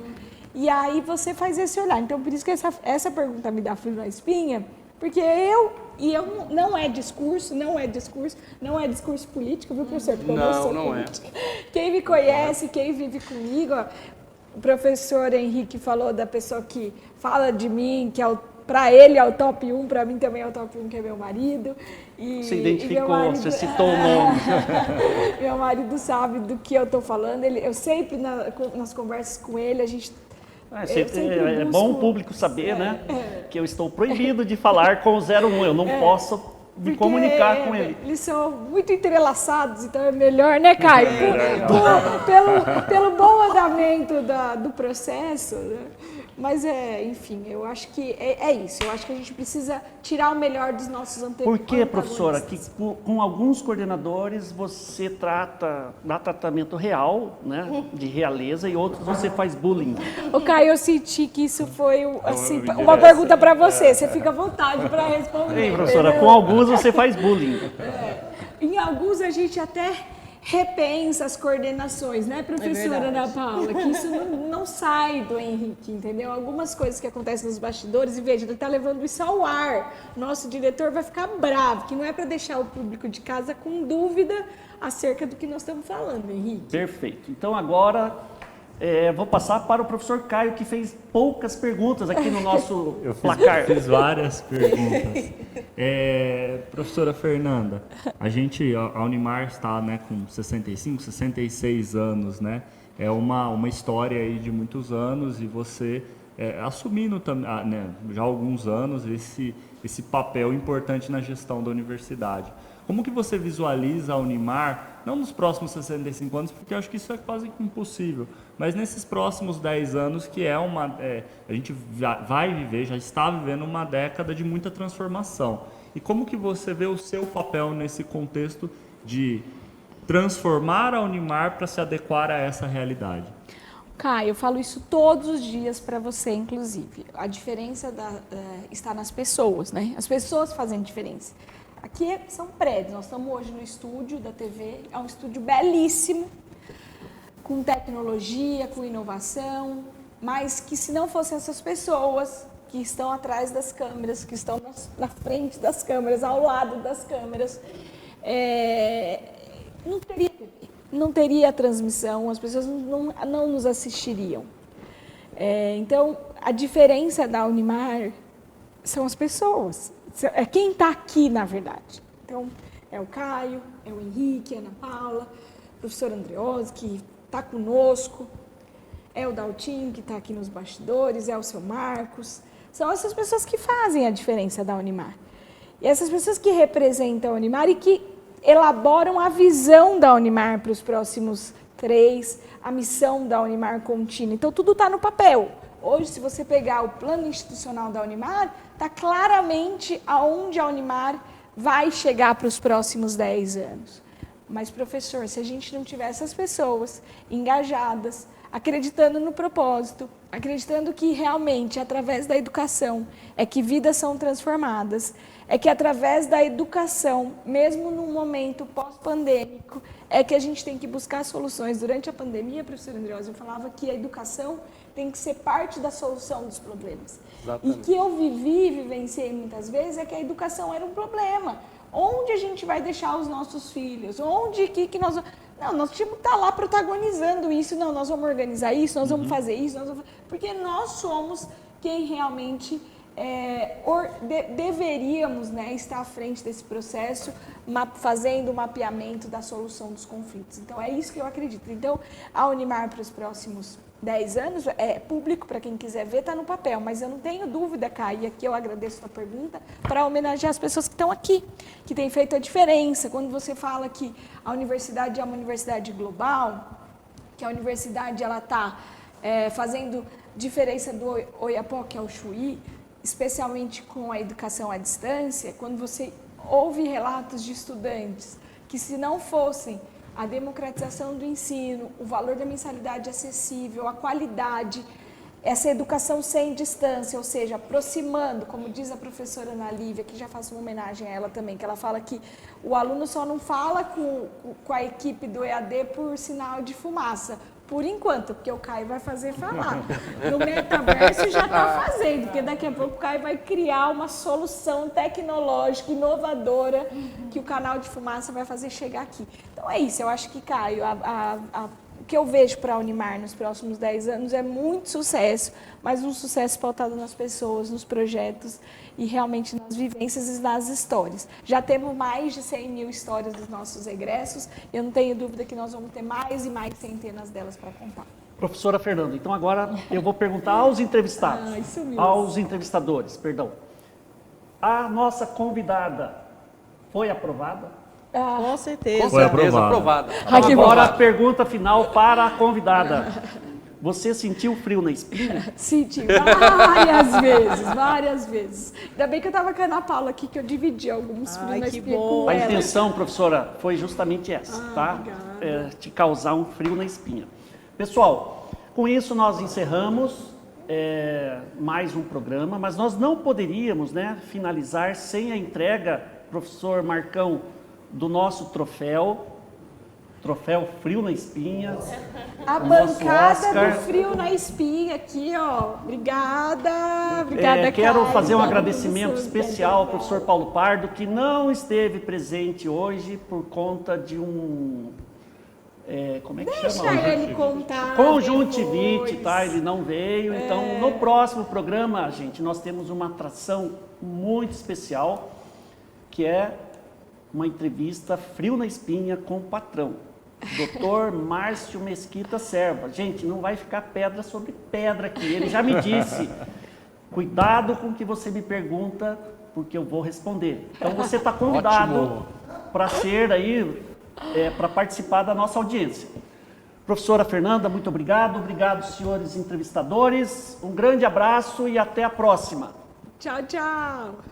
E aí você faz esse olhar. Então por isso que essa pergunta me dá frio na espinha, porque eu não é discurso político, viu, professor? Porque eu Não, sou não é. política. Quem me conhece, quem vive comigo, ó, O professor Henrique falou da pessoa que fala de mim, que para ele é o top 1, para mim também é o top 1, que é meu marido. Você identificou, você citou o nome. Meu marido sabe do que eu estou falando. Eu sempre, nas conversas com ele, a gente... É bom o público saber, né? Que eu estou proibido de falar com o 01, eu não posso me comunicar com ele. Eles são muito entrelaçados, então é melhor, né, Caio? Pelo bom andamento do processo, né? Mas, enfim, eu acho que é isso. Eu acho que a gente precisa tirar o melhor dos nossos antagonistas. Por que, professora, que com alguns coordenadores você dá tratamento real, né, de realeza, e outros você faz bullying? Ô, Caio, eu senti que isso foi assim, uma pergunta para você. Você fica à vontade para responder. Ei, professora, entendeu? Com alguns você faz bullying. Em alguns a gente até repensa as coordenações, né, professora Ana Paula? Que isso não sai do Henrique, entendeu? Algumas coisas que acontecem nos bastidores, e veja, ele está levando isso ao ar. Nosso diretor vai ficar bravo, que não é para deixar o público de casa com dúvida acerca do que nós estamos falando, Henrique. Perfeito. Então agora vou passar para o professor Caio, que fez poucas perguntas aqui no nosso placar. Eu fiz várias perguntas. Professora Fernanda, a Unimar está, né, com 65, 66 anos, né? É uma história aí de muitos anos, e você assumindo né, já há alguns anos esse papel importante na gestão da universidade. Como que você visualiza a Unimar, não nos próximos 65 anos, porque eu acho que isso é quase impossível, mas nesses próximos 10 anos, que a gente vai viver, já está vivendo uma década de muita transformação. E como que você vê o seu papel nesse contexto de transformar a Unimar para se adequar a essa realidade? Caio, eu falo isso todos os dias para você, inclusive. A diferença está nas pessoas, né? As pessoas fazem diferença. Aqui são prédios, nós estamos hoje no estúdio da TV, é um estúdio belíssimo, com tecnologia, com inovação, mas que se não fossem essas pessoas que estão atrás das câmeras, que estão na frente das câmeras, ao lado das câmeras, não teria TV, não teria transmissão, as pessoas não nos assistiriam. Então, a diferença da Unimar são as pessoas. É quem está aqui, na verdade. Então, é o Caio, é o Henrique, a Ana Paula, o professor Andreosi, que está conosco, é o Daltinho, que está aqui nos bastidores, é o seu Marcos. São essas pessoas que fazem a diferença da Unimar. E essas pessoas que representam a Unimar e que elaboram a visão da Unimar para os próximos 3, a missão da Unimar contínua. Então, tudo está no papel. Hoje, se você pegar o plano institucional da Unimar, está claramente aonde a Unimar vai chegar para os próximos 10 anos. Mas, professor, se a gente não tiver essas pessoas engajadas, acreditando no propósito, acreditando que realmente, através da educação, é que vidas são transformadas, é que através da educação, mesmo num momento pós-pandêmico, é que a gente tem que buscar soluções. Durante a pandemia, professor Andreosi, eu falava que a educação tem que ser parte da solução dos problemas. Exatamente. E que eu vivenciei muitas vezes, é que a educação era um problema. Onde a gente vai deixar os nossos filhos? Onde que nós... Não, nós tínhamos que estar lá protagonizando isso. Não, nós vamos organizar isso, nós vamos fazer isso. Porque nós somos quem realmente deveríamos, né, estar à frente desse processo, fazendo o mapeamento da solução dos conflitos. Então, é isso que eu acredito. Então, a Unimar para os próximos 10 anos, é público, para quem quiser ver, está no papel. Mas eu não tenho dúvida, Caio, e aqui eu agradeço a pergunta, para homenagear as pessoas que estão aqui, que têm feito a diferença. Quando você fala que a universidade é uma universidade global, que a universidade está fazendo diferença do Oiapoque ao Chuí, especialmente com a educação à distância, quando você ouve relatos de estudantes que, se não fossem a democratização do ensino, o valor da mensalidade acessível, a qualidade, essa educação sem distância, ou seja, aproximando, como diz a professora Ana Lívia, que já faço uma homenagem a ela também, que ela fala que o aluno só não fala com a equipe do EAD por sinal de fumaça, por enquanto, porque o Caio vai fazer falar. No metaverso já está fazendo, porque daqui a pouco o Caio vai criar uma solução tecnológica, inovadora, que o canal de fumaça vai fazer chegar aqui. Então é isso, eu acho que, Caio, o que eu vejo para a Unimar nos próximos 10 anos é muito sucesso, mas um sucesso pautado nas pessoas, nos projetos e realmente nas vivências e nas histórias. Já temos mais de 100 mil histórias dos nossos egressos e eu não tenho dúvida que nós vamos ter mais e mais centenas delas para contar. Professora Fernanda, então agora eu vou perguntar aos entrevistados, Isso mesmo. aos entrevistadores, perdão. A nossa convidada foi aprovada? Com certeza. Com Foi certeza, aprovada. aprovada. que Agora a bom. pergunta final para a convidada. Você sentiu frio na espinha? Senti várias vezes, várias vezes. Ainda bem que eu estava com a Ana Paula aqui, que eu dividi alguns frios na que espinha bom. com A ela. intenção, professora, foi justamente essa, tá? obrigada. Te causar um frio na espinha. Pessoal, com isso nós encerramos mais um programa, mas nós não poderíamos, né, finalizar sem a entrega, professor Marcão, do nosso troféu Frio na Espinha. A nosso bancada Oscar. do frio na espinha aqui, ó. Obrigada, obrigada, Quero Caio. fazer um Obrigada, agradecimento professor. especial ao Obrigada. professor Paulo Pardo, que não esteve presente hoje por conta de um... como é que Deixa chama? ele contar. Conjuntivite, depois. tá? Ele não veio. Então, no próximo programa, gente, nós temos uma atração muito especial, que é uma entrevista Frio na Espinha com o patrão, Dr. Márcio Mesquita Serva. Gente, não vai ficar pedra sobre pedra aqui. Ele já me disse, cuidado com o que você me pergunta, porque eu vou responder. Então, você está convidado para ser aí, para participar da nossa audiência. Professora Fernanda, muito obrigado. Obrigado, senhores entrevistadores. Um grande abraço e até a próxima. Tchau, tchau.